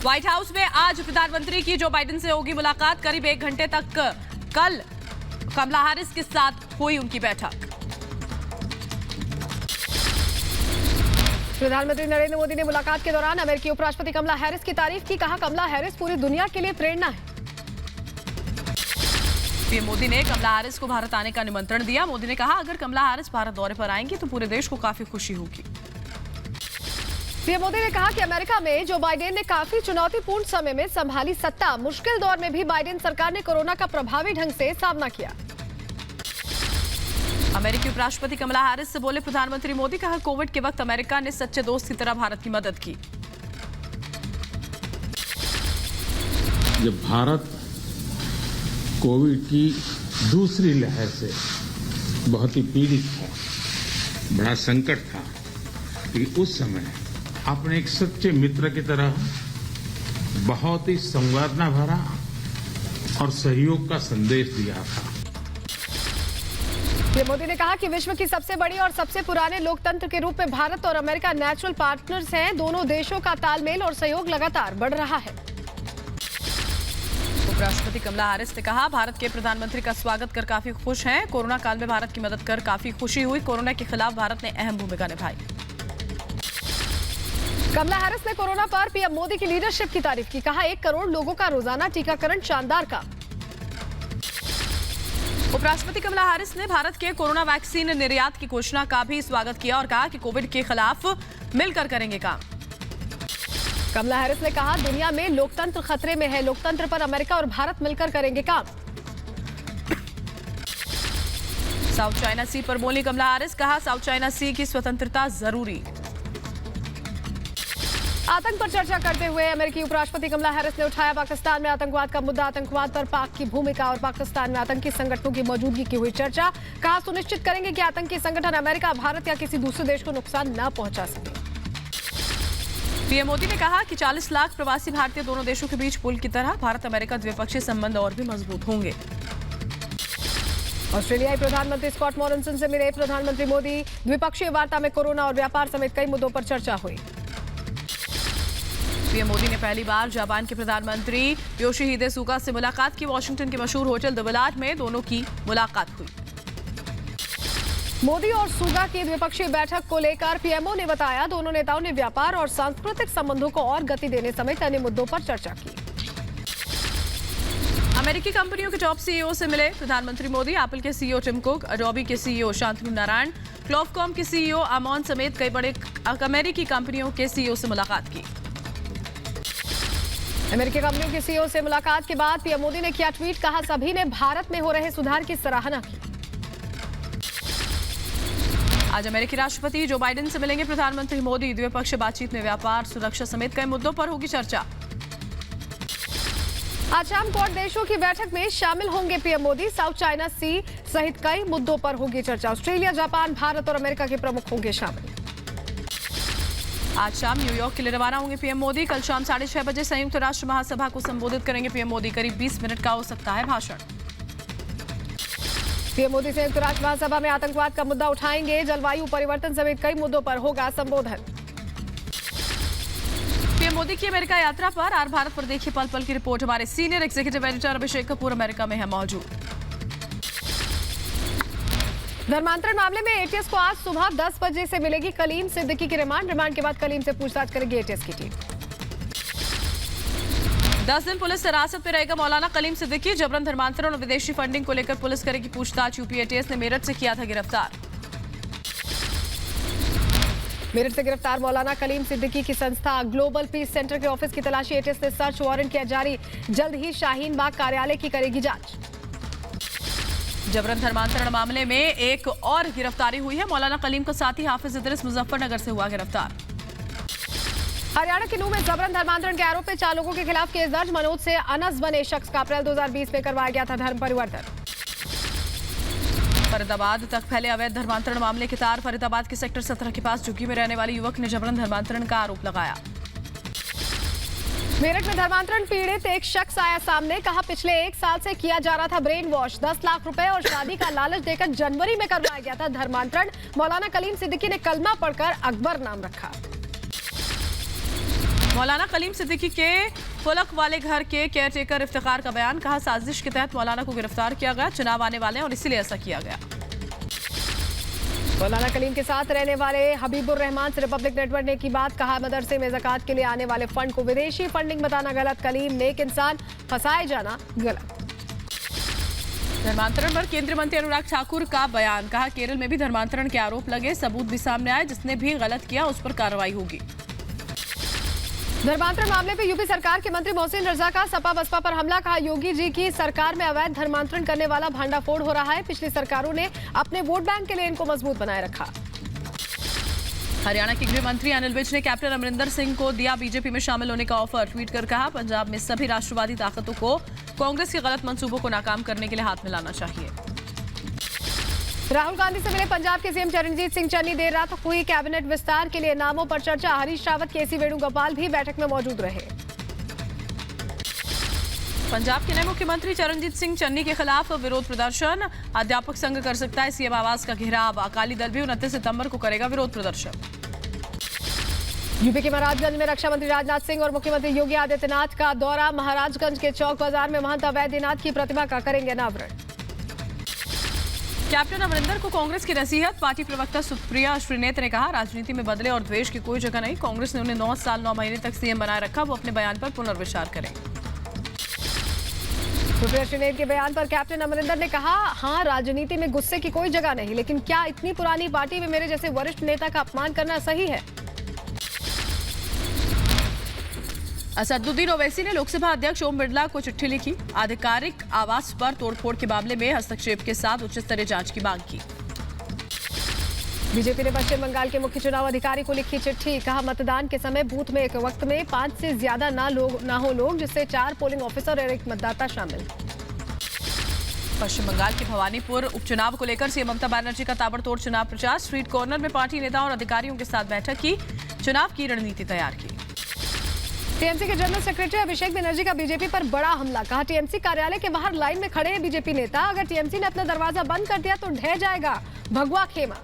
White house में आज प्रधानमंत्री की जो बाइडेन से होगी मुलाकात। करीब 1 घंटे तक कल कमला हैरिस के साथ हुई उनकी बैठक। प्रधानमंत्री नरेंद्र मोदी ने मुलाकात के दौरान अमेरिकी उपराष्ट्रपति कमला हैरिस की तारीफ की। कहा, कमला हैरिस पूरी दुनिया के लिए प्रेरणा है। पीएम मोदी ने कमला हैरिस को भारत आने का निमंत्रण दिया। मोदी ने कहा, अगर कमला हैरिस भारत दौरे पर आएंगी तो पूरे देश को काफी खुशी होगी। पीएम मोदी ने कहा कि अमेरिका में जो बाइडेन ने काफी चुनौतीपूर्ण समय में संभाली सत्ता, मुश्किल दौर में भी बाइडेन सरकार ने कोरोना का प्रभावी ढंग से सामना किया। अमेरिकी उपराष्ट्रपति कमला हैरिस से बोले प्रधानमंत्री मोदी। कहा, कोविड के वक्त अमेरिका ने सच्चे दोस्त की तरह भारत की मदद की। जब भारत कोविड की दूसरी लहर से बहुत ही पीड़ित था, बड़ा संकट था, कि उस समय आपने एक सच्चे मित्र की तरह बहुत ही संवेदना भरा और सहयोग का संदेश दिया था। पीएम मोदी ने कहा कि विश्व की सबसे बड़ी और सबसे पुराने लोकतंत्र के रूप में भारत और अमेरिका नेचुरल पार्टनर्स हैं। दोनों देशों का तालमेल और सहयोग लगातार बढ़ रहा है। उपराष्ट्रपति कमला हैरिस ने कहा, भारत के प्रधानमंत्री का स्वागत कर काफी खुश हैं। कोरोना काल में भारत की मदद कर काफी खुशी हुई। कोरोना के खिलाफ भारत ने अहम भूमिका निभाई। कमला हैरिस ने कोरोना पर पीएम मोदी की लीडरशिप की तारीफ की। कहा, 1 करोड़ लोगों का रोजाना टीकाकरण शानदार काम। उपराष्ट्रपति कमला हैरिस ने भारत के कोरोना वैक्सीन निर्यात की घोषणा का भी स्वागत किया और कहा कि कोविड के खिलाफ मिलकर करेंगे काम। कमला हैरिस ने कहा, दुनिया में लोकतंत्र खतरे में है। लोकतंत्र पर अमेरिका और भारत मिलकर करेंगे काम। साउथ चाइना सी पर बोली कमला हैरिस। कहा, साउथ चाइना सी की स्वतंत्रता जरूरी। आतंक पर चर्चा करते हुए अमेरिकी उपराष्ट्रपति कमला हैरिस ने उठाया पाकिस्तान में आतंकवाद का मुद्दा। आतंकवाद पर पाक की भूमिका और पाकिस्तान में आतंकी संगठनों की मौजूदगी की हुई चर्चा। कहा, सुनिश्चित करेंगे कि आतंकी संगठन अमेरिका, भारत या किसी दूसरे देश को नुकसान न पहुंचा सके। पीएम मोदी ने कहा कि 40 लाख प्रवासी भारतीय दोनों देशों के बीच पुल की तरह भारत अमेरिका द्विपक्षीय संबंध और भी मजबूत होंगे। ऑस्ट्रेलियाई प्रधानमंत्री स्कॉट मॉरिसन से मिले प्रधानमंत्री मोदी। द्विपक्षीय वार्ता में कोरोना और व्यापार समेत कई मुद्दों पर चर्चा हुई। पीएम मोदी ने पहली बार जापान के प्रधानमंत्री योशिहिदे सुगा से मुलाकात की। वॉशिंगटन के मशहूर होटल द विलाज में दोनों की मुलाकात हुई। मोदी और सुगा की द्विपक्षीय बैठक को लेकर पीएमओ ने बताया, दोनों नेताओं ने व्यापार और सांस्कृतिक संबंधों को और गति देने समेत अन्य मुद्दों पर चर्चा की। अमेरिकी कंपनियों के टॉप सीईओ से मिले प्रधानमंत्री मोदी। एप्पल के सीईओ टिम कुक, अडोबी के सीईओ शांतनु नारायण, क्लॉफकॉम के सीईओ अमोन समेत कई बड़े अमेरिकी कंपनियों के सीईओ से मुलाकात की। अमेरिकी कंपनियों के सीईओ से मुलाकात के बाद पीएम मोदी ने किया ट्वीट। कहा, सभी ने भारत में हो रहे सुधार की सराहना की। आज अमेरिकी राष्ट्रपति जो बाइडेन से मिलेंगे प्रधानमंत्री मोदी। द्विपक्षीय बातचीत में व्यापार, सुरक्षा समेत कई मुद्दों पर होगी चर्चा। आज शाम क्वाड देशों की बैठक में शामिल होंगे पीएम मोदी। साउथ चाइना सी सहित कई मुद्दों पर होगी चर्चा। ऑस्ट्रेलिया, जापान, भारत और अमेरिका के प्रमुख होंगे शामिल। आज शाम न्यूयॉर्क के लिए रवाना होंगे पीएम मोदी। कल शाम 6:30 बजे संयुक्त राष्ट्र महासभा को संबोधित करेंगे पीएम मोदी। करीब 20 मिनट का हो सकता है भाषण। पीएम मोदी संयुक्त राष्ट्र महासभा में आतंकवाद का मुद्दा उठाएंगे। जलवायु परिवर्तन समेत कई मुद्दों पर होगा संबोधन। पीएम मोदी की अमेरिका यात्रा पर और भारत पर देखिए पल पल की रिपोर्ट। हमारे senior executive editor Abhishek Kapoor America में है मौजूद। धर्मांतरण मामले में एटीएस को आज सुबह 10 बजे से मिलेगी कलीम सिद्दीकी की रिमांड। रिमांड के बाद कलीम से पूछताछ करेगी एटीएस की टीम। 10 दिन पुलिस हिरासत में रहेगा मौलाना कलीम सिद्दीकी। जबरन धर्मांतरण और विदेशी फंडिंग को लेकर पुलिस करेगी पूछताछ। यूपी एटीएस ने मेरठ से किया था गिरफ्तार। मेरठ से गिरफ्तार मौलाना कलीम सिद्दीकी की संस्था ग्लोबल पीस सेंटर के ऑफिस की तलाशी एटीएस ने सर्च वारंट किया जारी। जल्द ही शाहीन बाग कार्यालय की करेगी जांच। जबरन धर्मांतरण मामले में एक और गिरफ्तारी हुई है। मौलाना कलीम का साथी हाफिज इदरिस मुजफ्फरनगर से हुआ गिरफ्तार। हरियाणा के नूंह में जबरन धर्मांतरण के आरोप में 4 लोगों के खिलाफ केस दर्ज। मनोज से अनस बने शख्स का अप्रैल 2020 में करवाया गया था धर्म परिवर्तन। फरीदाबाद तक फैले अवैध धर्मांतरण मामले के तार। फरीदाबाद के सेक्टर 17 के पास झुग्गी में रहने वाले युवक ने जबरन धर्मांतरण का आरोप लगाया। मेरठ में धर्मांतरण पीड़ित एक शख्स आया सामने। कहा, पिछले 1 साल से किया जा रहा था ब्रेन वॉश। 10 लाख रुपए और शादी का लालच देकर जनवरी में करवाया गया था धर्मांतरण। मौलाना कलीम सिद्दीकी ने कलमा पढ़कर अकबर नाम रखा। मौलाना कलीम सिद्दीकी के फलक वाले घर के केयरटेकर इफ्तिखार का बयान, कहा साजिश के तहत मौलाना को गिरफ्तार किया गया, चुनाव आने वाले और इसीलिए ऐसा किया गया। मौलाना कलीम के साथ रहने वाले हबीबुर रहमान से रिपब्लिक नेटवर्क ने की बात, कहा मदरसे में ज़कात के लिए आने वाले फंड को विदेशी फंडिंग बताना गलत, कलीम नेक इंसान फंसाए जाना गलत। धर्मांतरण पर केंद्रीय मंत्री अनुराग ठाकुर का बयान, कहा केरल में भी धर्मांतरण के आरोप लगे, सबूत भी सामने आए, जिसने भी गलत किया उस पर कार्रवाई होगी। धर्मांतरण मामले पे यूपी सरकार के मंत्री मोहसिन रजा का सपा बसपा पर हमला, कहा योगी जी की सरकार में अवैध धर्मांतरण करने वाला भांडाफोड़ हो रहा है, पिछली सरकारों ने अपने वोट बैंक के लिए इनको मजबूत बनाए रखा। हरियाणा के गृह मंत्री अनिल विज ने कैप्टन अमरिंदर सिंह को दिया बीजेपी में शामिल होने का ऑफर, ट्वीट कर कहा पंजाब में सभी राष्ट्रवादी ताकतों को कांग्रेस के गलत मंसूबों को नाकाम करने के लिए हाथ मिलाना चाहिए। राहुल गांधी से मिले पंजाब के सीएम चरणजीत सिंह चन्नी, देर रात हुई कैबिनेट विस्तार के लिए नामों पर चर्चा, हरीश रावत, केसी वेणुगोपाल भी बैठक में मौजूद रहे। पंजाब के नए मुख्यमंत्री चरणजीत सिंह चन्नी के खिलाफ विरोध प्रदर्शन, अध्यापक संघ कर सकता है सीएम आवास का घेराव, अकाली दल भी 29 सितंबर को करेगा विरोध प्रदर्शन। यूपी के महाराजगंज में रक्षा मंत्री राजनाथ सिंह और मुख्यमंत्री योगी आदित्यनाथ का दौरा, महाराजगंज के चौक बाजार में महंत अवैधनाथ की प्रतिमा का करेंगे अनावरण। कैप्टन अमरिंदर को कांग्रेस की नसीहत, पार्टी प्रवक्ता सुप्रिया श्रीनेत ने कहा राजनीति में बदले और द्वेष की कोई जगह नहीं, कांग्रेस ने उन्हें 9 साल 9 महीने तक सीएम बनाए रखा, वो अपने बयान पर पुनर्विचार करें। सुप्रिया श्रीनेत के बयान पर कैप्टन अमरिंदर ने कहा, हां राजनीति में गुस्से की कोई जगह नहीं, लेकिन क्या इतनी पुरानी पार्टी में मेरे जैसे वरिष्ठ नेता का अपमान करना सही है? असदुद्दीन ओवैसी ने लोकसभा अध्यक्ष ओम बिरला को चिट्ठी लिखी, आधिकारिक आवास पर तोड़फोड़ के मामले में हस्तक्षेप के साथ उच्च स्तरीय जांच की मांग की। बीजेपी ने पश्चिम बंगाल के मुख्य चुनाव अधिकारी को लिखी चिट्ठी, कहा मतदान के समय बूथ में एक वक्त में 5 से ज्यादा ना हो लोग, जिससे 4 पोलिंग ऑफिसर और 1 मतदाता शामिल। पश्चिम बंगाल के भवानीपुर उपचुनाव को लेकर सीएम ममता बनर्जी का ताबड़तोड़ चुनाव प्रचार, स्ट्रीट कॉर्नर में पार्टी नेताओं और अधिकारियों के साथ बैठक की, चुनाव की रणनीति तैयार की। टीएमसी के जनरल सेक्रेटरी अभिषेक बनर्जी का बीजेपी पर बड़ा हमला, कहा टीएमसी कार्यालय के बाहर लाइन में खड़े हैं बीजेपी नेता, अगर टीएमसी ने अपना दरवाजा बंद कर दिया तो ढह जाएगा भगवा खेमा।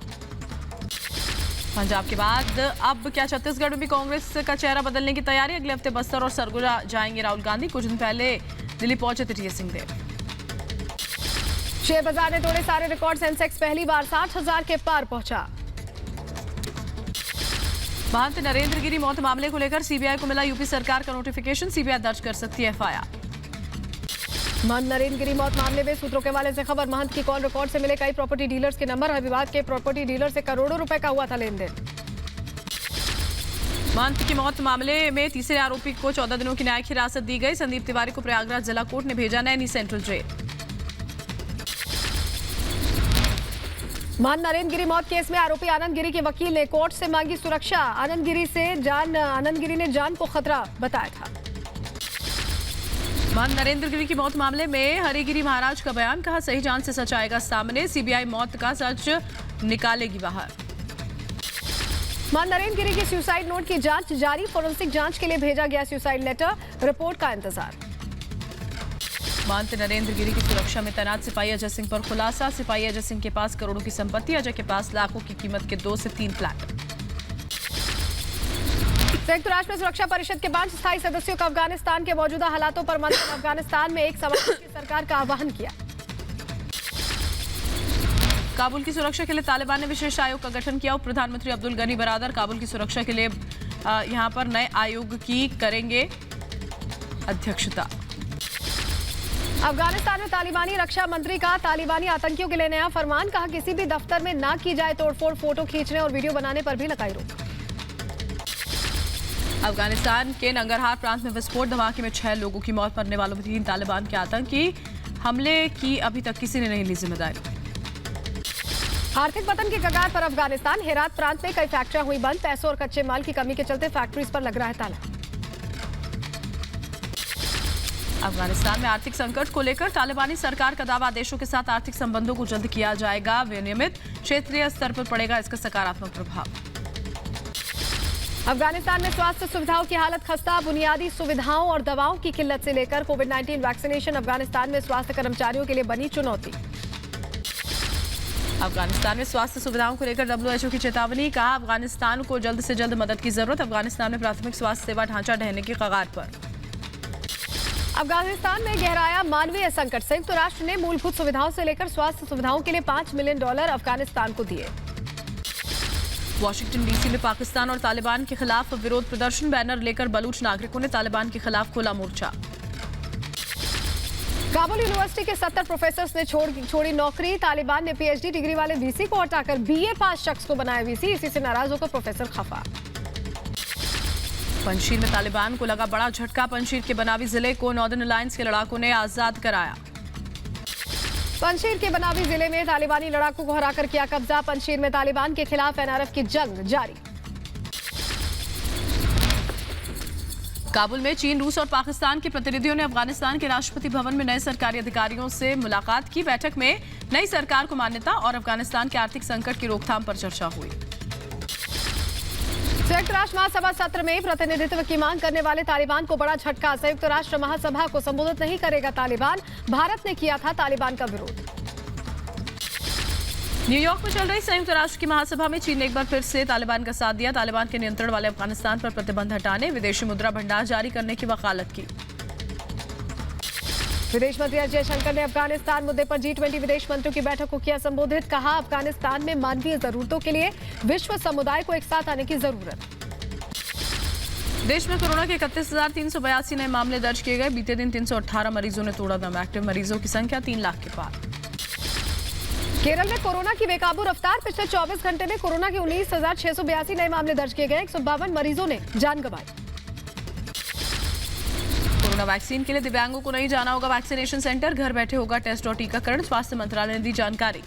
पंजाब के बाद अब क्या छत्तीसगढ़ में भी कांग्रेस का चेहरा बदलने की तैयारी, अगले हफ्ते बस्तर और सरगुजा जाएंगे राहुल गांधी, कुछ दिन पहले दिल्ली पहुंचे थे टीएस सिंहदेव। शेयर बाजार ने तोड़े सारे रिकॉर्ड, सेंसेक्स पहली बार 60,000 के पार पहुंचा। महंत नरेंद्र गिरी मौत मामले को लेकर सीबीआई को मिला यूपी सरकार का नोटिफिकेशन, सीबीआई दर्ज कर सकती है एफआईआर। महंत नरेंद्र गिरी मौत मामले में सूत्रों के हवाले से खबर, महंत की कॉल रिकॉर्ड से मिले कई प्रॉपर्टी डीलर्स के नंबर, हर विभाग के प्रॉपर्टी डीलर से करोड़ों रुपए का हुआ था लेन देन। महंत की मौत मामले में तीसरे आरोपी को 14 दिनों की न्यायिक हिरासत दी गई, संदीप तिवारी को प्रयागराज जिला कोर्ट ने भेजा नैनी सेंट्रल जेल। महंत नरेंद्र गिरी मौत केस में आरोपी आनंद गिरी के वकील ने कोर्ट से मांगी सुरक्षा, आनंद गिरी ने जान को खतरा बताया था। महंत नरेंद्र गिरी की मौत मामले में हरिगिरी महाराज का बयान, कहा सही जान से सच आएगा सामने, सीबीआई मौत का सच निकालेगी बाहर। महंत नरेंद्र गिरी के सुसाइड नोट की जांच जारी, फोरेंसिक जांच के लिए भेजा गया सुसाइड लेटर, रिपोर्ट का इंतजार। महंत नरेंद्र गिरी की सुरक्षा में तैनात सिपाही अजय सिंह पर खुलासा, सिपाही अजय सिंह के पास करोड़ों की संपत्ति, अजय के पास लाखों की कीमत के 2 से 3 फ्लैट। संयुक्त राष्ट्र में सुरक्षा परिषद के 5 स्थायी सदस्यों का अफगानिस्तान के मौजूदा हालातों पर मंथन, अफगानिस्तान में एक समावेशी सरकार का आह्वान किया। काबुल की सुरक्षा के लिए तालिबान ने विशेष आयोग का गठन किया, उप प्रधानमंत्री अब्दुल गनी बरादर काबुल की सुरक्षा के लिए यहां पर नए आयोग की करेंगे अध्यक्षता। अफगानिस्तान में तालिबानी रक्षा मंत्री का तालिबानी आतंकियों के लिए नया फरमान, कहा किसी भी दफ्तर में ना की जाए तोड़फोड़, फोटो खींचने और वीडियो बनाने पर भी लगाई रोक। अफगानिस्तान के नंगरहार प्रांत में विस्फोट, धमाके में 6 लोगों की मौत, मरने वालों में 3 तालिबान के आतंकी, हमले की अभी तक किसी ने नहीं ली जिम्मेदारी। आर्थिक पतन की कगार पर अफगानिस्तान, हेरात प्रांत में कई फैक्ट्रियां हुई बंद, पैसों और कच्चे माल की कमी के चलते फैक्ट्रीज पर लग रहा है ताला। अफगानिस्तान में आर्थिक संकट को लेकर तालिबानी सरकार का दावा, देशों के साथ आर्थिक संबंधों को जल्द किया जाएगा विनियमित, क्षेत्रीय स्तर पर पड़ेगा इसका सकारात्मक प्रभाव। अफगानिस्तान में स्वास्थ्य सुविधाओं की हालत खस्ता, बुनियादी सुविधाओं और दवाओं की किल्लत से लेकर कोविड-19 वैक्सीनेशन, अफगानिस्तान में स्वास्थ्य कर्मचारियों के लिए बनी चुनौती। अफगानिस्तान में स्वास्थ्य सुविधाओं को लेकर WHO की चेतावनी, कहा अफगानिस्तान को जल्द से जल्द मदद की जरूरत। अफगानिस्तान में प्राथमिक स्वास्थ्य सेवा ढांचा ढहने की कगार पर। अफगानिस्तान में गहराया मानवीय संकट। संयुक्त राष्ट्र ने मूलभूत सुविधाओं से लेकर स्वास्थ्य सुविधाओं के लिए $5 मिलियन अफगानिस्तान को दिए। वॉशिंगटन DC में पाकिस्तान और तालिबान के खिलाफ विरोध प्रदर्शन, बैनर लेकर बलूच नागरिकों ने तालिबान के खिलाफ खोला मोर्चा। काबुल यूनिवर्सिटी के 70 प्रोफेसर्स ने छोड़ी नौकरी। तालिबान ने PhD डिग्री वाले VC को हटाकर BA पास शख्स को बनाया VC। इसी से नाराज होकर प्रोफेसर खफा। पंजशीर में तालिबान को लगा बड़ा झटका। पंजशीर के बनावी जिले को नॉर्दर्न अलायंस के लड़ाकों ने आजाद कराया। पंजशीर के बनावी जिले में तालिबानी लड़ाकों को हराकर किया कब्जा। पंजशीर में तालिबान के खिलाफ NRF की जंग जारी। काबुल में चीन, रूस और पाकिस्तान के प्रतिनिधियों ने अफगानिस्तान के राष्ट्रपति भवन में नए सरकारी अधिकारियों से मुलाकात की। बैठक में नई सरकार को मान्यता और अफगानिस्तान के आर्थिक संकट की रोकथाम पर चर्चा हुई। संयुक्त राष्ट्र महासभा सत्र में प्रतिनिधित्व की मांग करने वाले तालिबान को बड़ा झटका। संयुक्त राष्ट्र महासभा को संबोधित नहीं करेगा तालिबान। भारत ने किया था तालिबान का विरोध। न्यूयॉर्क में चल रही संयुक्त राष्ट्र की महासभा में चीन ने एक बार फिर से तालिबान का साथ दिया। तालिबान के नियंत्रण वाले अफगानिस्तान पर प्रतिबंध हटाने, विदेशी मुद्रा भंडार जारी करने की वकालत की। विदेश मंत्री एस जयशंकर ने अफगानिस्तान मुद्दे पर G20 विदेश मंत्रियों की बैठक को किया संबोधित। कहा अफगानिस्तान में मानवीय जरूरतों के लिए विश्व समुदाय को एक साथ आने की जरूरत। देश में कोरोना के 31,382 नए मामले दर्ज किए गए। बीते दिन 318 मरीजों ने तोड़ा दम। एक्टिव मरीजों की संख्या 3 लाख के पार। केरल में कोरोना की बेकाबू रफ्तार। पिछले 24 घंटे में कोरोना के 19,682 नए मामले दर्ज किए गए। 152 मरीजों ने जान गंवाई। कोरोना वैक्सीन के लिए दिव्यांगों को नहीं जाना होगा वैक्सीनेशन सेंटर। घर बैठे होगा टेस्ट और टीकाकरण। स्वास्थ्य मंत्रालय ने दी जानकारी।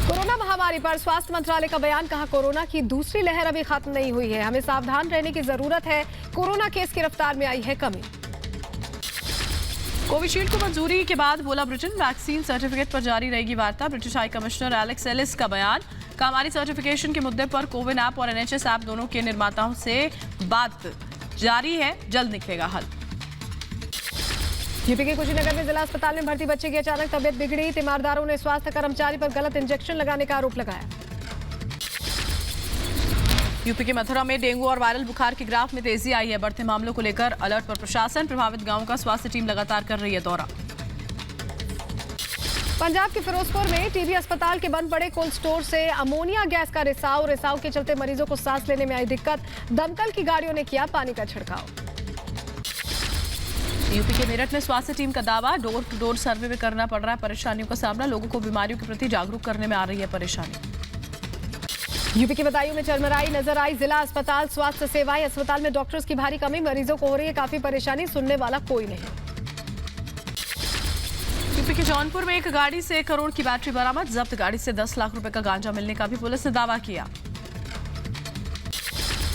कोरोना महामारी पर स्वास्थ्य मंत्रालय का बयान। कहा कोरोना की दूसरी लहर अभी खत्म नहीं हुई है, हमें सावधान रहने की जरूरत है। कोरोना केस की रफ्तार में आई है कमी। कोविशील्ड को मंजूरी के बाद बोला ब्रिटेन, वैक्सीन सर्टिफिकेट पर जारी रहेगी वार्ता। British high commissioner Alex Ellis का बयान। कामारी सर्टिफिकेशन के मुद्दे पर कोविन ऐप और NHS ऐप दोनों के निर्माताओं से बात जारी है, जल्द निकलेगा हल। यूपी के कुशीनगर में जिला अस्पताल में भर्ती बच्चे की अचानक तबियत बिगड़ी। तीमारदारों ने स्वास्थ्य कर्मचारी पर गलत इंजेक्शन लगाने का आरोप लगाया। यूपी के मथुरा में डेंगू और वायरल बुखार के ग्राफ में तेजी आई है। बढ़ते मामलों को लेकर अलर्ट पर प्रशासन। प्रभावित गांवों का स्वास्थ्य टीम लगातार कर रही है दौरा। पंजाब के फिरोजपुर में टीबी अस्पताल के बंद पड़े कोल्ड स्टोर से अमोनिया गैस का रिसाव के चलते मरीजों को सांस लेने में आई दिक्कत। दमकल की गाड़ियों ने किया पानी का छिड़काव। यूपी के मेरठ में स्वास्थ्य टीम का दावा, डोर टू डोर सर्वे में करना पड़ रहा है परेशानियों का सामना। लोगों को बीमारियों के प्रति जागरूक करने में आ रही है परेशानी। यूपी की बदायूं में चरमराई नजर आई जिला अस्पताल स्वास्थ्य सेवाएं। अस्पताल में डॉक्टर्स की भारी कमी, मरीजों को हो रही है काफी परेशानी, सुनने वाला कोई नहीं। यूपी के जौनपुर में एक गाड़ी से 1 करोड़ की बैटरी बरामद। जब्त गाड़ी से 10 लाख रुपए का गांजा मिलने का भी पुलिस ने दावा किया।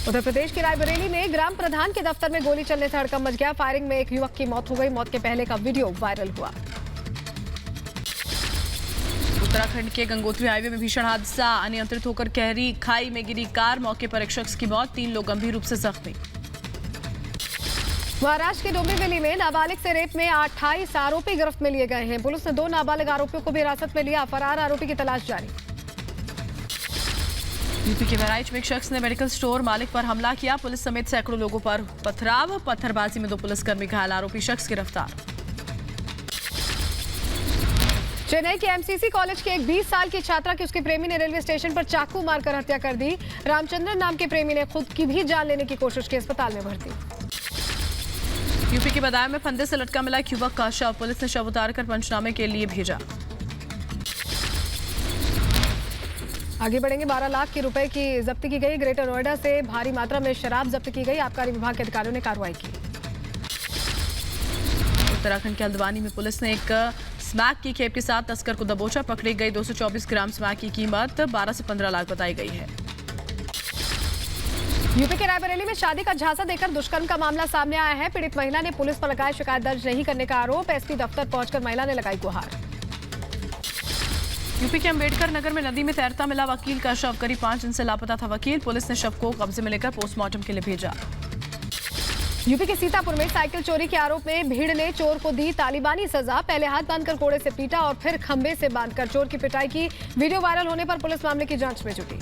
उत्तर प्रदेश के रायबरेली में ग्राम प्रधान के दफ्तर में गोली चलने से हड़कंप मच गया। फायरिंग में एक युवक की मौत हो गई। मौत के पहले का वीडियो वायरल हुआ। उत्तराखंड के गंगोत्री हाईवे में भीषण हादसा। अनियंत्रित होकर कहरी खाई में गिरी कार। मौके पर एक शख्स की मौत, 3 लोग गंभीर रूप से जख्मी। महाराष्ट्र के डोंबिवली में नाबालिग से रेप में 28 आरोपी गिरफ्त में लिए गए हैं। पुलिस ने 2 नाबालिग आरोपियों को भी हिरासत में लिया। फरार आरोपी की तलाश जारी। यूपी के बहराइच में एक शख्स ने मेडिकल स्टोर मालिक पर हमला किया। पुलिस समेत सैकड़ों लोगों पर पथराव। पत्थरबाजी में 2 पुलिसकर्मी घायल। आरोपी शख्स गिरफ्तार। चेन्नई के MCC कॉलेज के एक 20 साल की छात्रा की उसके प्रेमी ने रेलवे स्टेशन पर चाकू मारकर हत्या कर दी। रामचंद्रन नाम के प्रेमी ने खुद की भी जान लेने की कोशिश की। अस्पताल में भर्ती। यूपी के बदायूं में फंदे से लटका मिला एक युवक का शव। पुलिस ने शव उतारकर पंचनामे के लिए भेजा। आगे बढ़ेंगे। 12 लाख के रुपए की जब्ती की गई। ग्रेटर नोएडा से भारी मात्रा में शराब जब्त की गई। आबकारी विभाग के अधिकारियों ने कार्रवाई की। उत्तराखंड के हल्द्वानी में पुलिस ने एक स्मैक की खेप के साथ तस्कर को दबोचा। पकड़ी गई 224 ग्राम स्मैक की कीमत 12 से 15 लाख बताई गई है। यूपी के रायबरेली में शादी का झांसा देकर दुष्कर्म का मामला सामने आया है। पीड़ित महिला ने पुलिस पर लगाया शिकायत दर्ज नहीं करने का आरोप। एसपी दफ्तर पहुंचकर महिला ने लगाई गुहार। यूपी के अंबेडकर नगर में नदी में तैरता मिला वकील का शव। करीब 5 दिन से लापता था वकील। पुलिस ने शव को कब्जे में लेकर पोस्टमार्टम के लिए भेजा। यूपी के सीतापुर में साइकिल चोरी के आरोप में भीड़ ने चोर को दी तालिबानी सजा। पहले हाथ बांधकर कोड़े से पीटा और फिर खंबे से बांधकर चोर की पिटाई की। वीडियो वायरल होने पर पुलिस मामले की जांच में जुटी।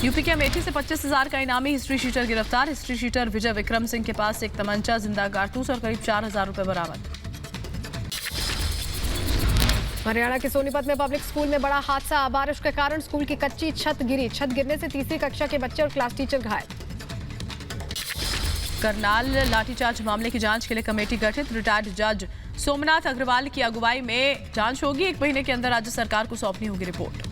यूपी के अमेठी से 25,000 का इनामी हिस्ट्री शीटर गिरफ्तार। हिस्ट्री शीटर विजय विक्रम सिंह के पास एक तमंचा, जिंदा कारतूस और करीब 4,000 रुपए बरामद। हरियाणा के सोनीपत में पब्लिक स्कूल में बड़ा हादसा। बारिश के कारण स्कूल की कच्ची छत गिरी। छत गिरने से तीसरी कक्षा के बच्चे और क्लास टीचर घायल। करनाल लाठीचार्ज मामले की जांच के लिए कमेटी गठित। रिटायर्ड जज सोमनाथ अग्रवाल की अगुवाई में जांच होगी। 1 महीने के अंदर राज्य सरकार को सौंपनी होगी रिपोर्ट।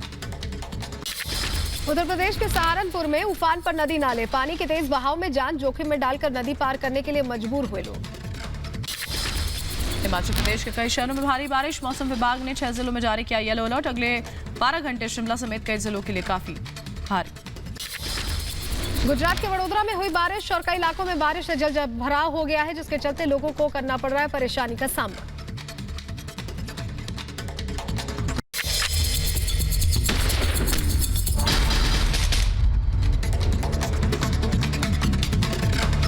उत्तर प्रदेश के सहारनपुर में उफान पर नदी नाले। पानी के तेज बहाव में जान जोखिम में डालकर नदी पार करने के लिए मजबूर हुए लोग। हिमाचल प्रदेश के कई शहरों में भारी बारिश। मौसम विभाग ने 6 जिलों में जारी किया येलो अलर्ट। अगले 12 घंटे शिमला समेत कई जिलों के लिए काफी भारी। गुजरात के वडोदरा में हुई बारिश और कई इलाकों में बारिश से जल भराव हो गया है, जिसके चलते लोगों को करना पड़ रहा है परेशानी का सामना।